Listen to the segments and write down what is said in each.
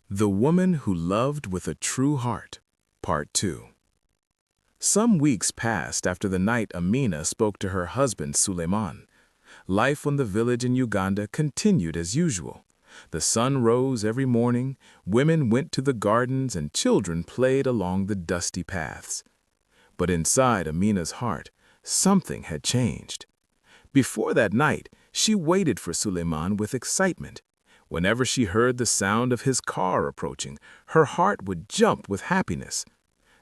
The Woman Who Loved with a True Heart, Part 2. Some weeks passed after the night Amina spoke to her husband Suleiman. Life on the village in Uganda continued as usual. The sun rose every morning, women went to the gardens, and children played along the dusty paths. But inside Amina's heart, something had changed. Before that night, she waited for Suleiman with excitement. Whenever she heard the sound of his car approaching, her heart would jump with happiness.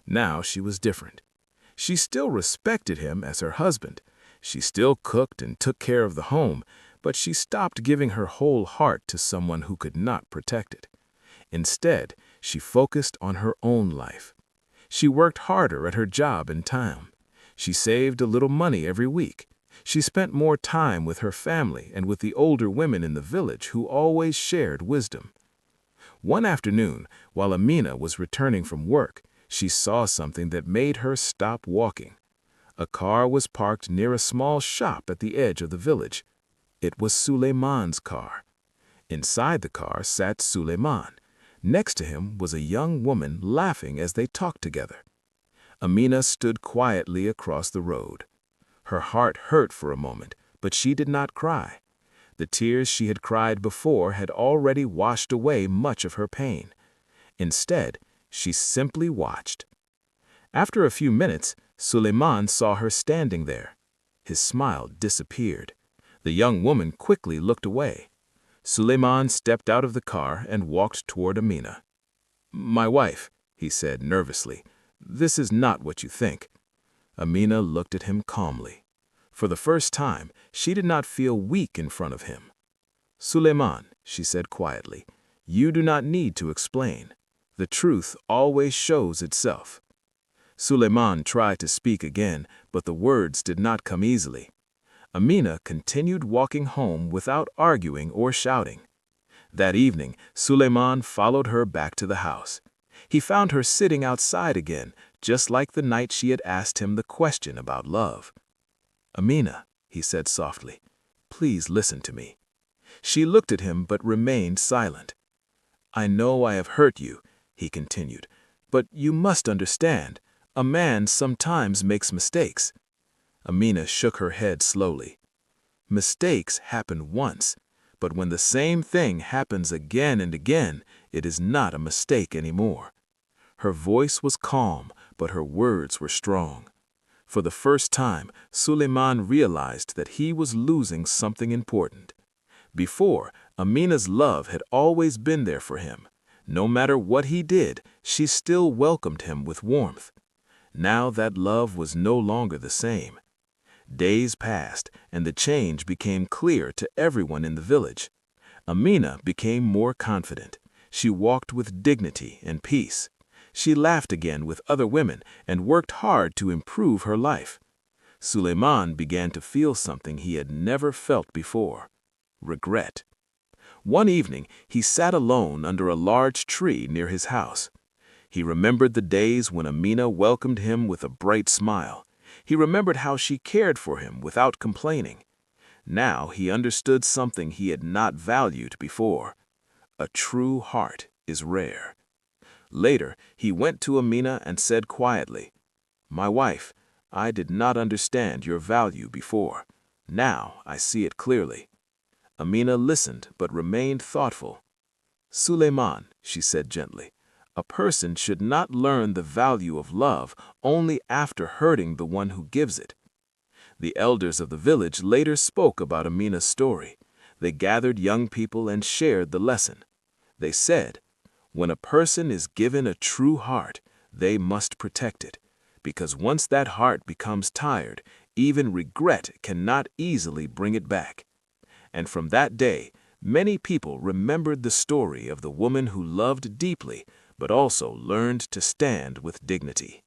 Now she was different. She still respected him as her husband. She still cooked and took care of the home, but she stopped giving her whole heart to someone who could not protect it. Instead, she focused on her own life. She worked harder at her job in town. She saved a little money every week. She spent more time with her family and with the older women in the village who always shared wisdom. One afternoon, while Amina was returning from work, she saw something that made her stop walking. A car was parked near a small shop at the edge of the village. It was Suleiman's car. Inside the car sat Suleiman. Next to him was a young woman laughing as they talked together. Amina stood quietly across the road. Her heart hurt for a moment, but she did not cry. The tears she had cried before had already washed away much of her pain. Instead, she simply watched. After a few minutes, Suleiman saw her standing there. His smile disappeared. The young woman quickly looked away. Suleiman stepped out of the car and walked toward Amina. "My wife," he said nervously, "this is not what you think." Amina looked at him calmly. For the first time, she did not feel weak in front of him. "Suleiman," she said quietly, "you do not need to explain. The truth always shows itself." Suleiman tried to speak again, but the words did not come easily. Amina continued walking home without arguing or shouting. That evening, Suleiman followed her back to the house. He found her sitting outside again, just like the night she had asked him the question about love. "Amina," he said softly, "please listen to me." She looked at him but remained silent. "I know I have hurt you," he continued, "but you must understand, a man sometimes makes mistakes." Amina shook her head slowly. "Mistakes happen once, but when the same thing happens again and again, it is not a mistake anymore." Her voice was calm, but her words were strong. For the first time, Suleiman realized that he was losing something important. Before, Amina's love had always been there for him. No matter what he did, she still welcomed him with warmth. Now that love was no longer the same. Days passed, and the change became clear to everyone in the village. Amina became more confident. She walked with dignity and peace. She laughed again with other women and worked hard to improve her life. Suleiman began to feel something he had never felt before: regret. One evening, he sat alone under a large tree near his house. He remembered the days when Amina welcomed him with a bright smile. He remembered how she cared for him without complaining. Now he understood something he had not valued before: a true heart is rare. Later, he went to Amina and said quietly, "My wife, I did not understand your value before. Now I see it clearly." Amina listened but remained thoughtful. "Suleiman," she said gently, "a person should not learn the value of love only after hurting the one who gives it." The elders of the village later spoke about Amina's story. They gathered young people and shared the lesson. They said, "When a person is given a true heart, they must protect it, because once that heart becomes tired, even regret cannot easily bring it back." And from that day, many people remembered the story of the woman who loved deeply, but also learned to stand with dignity.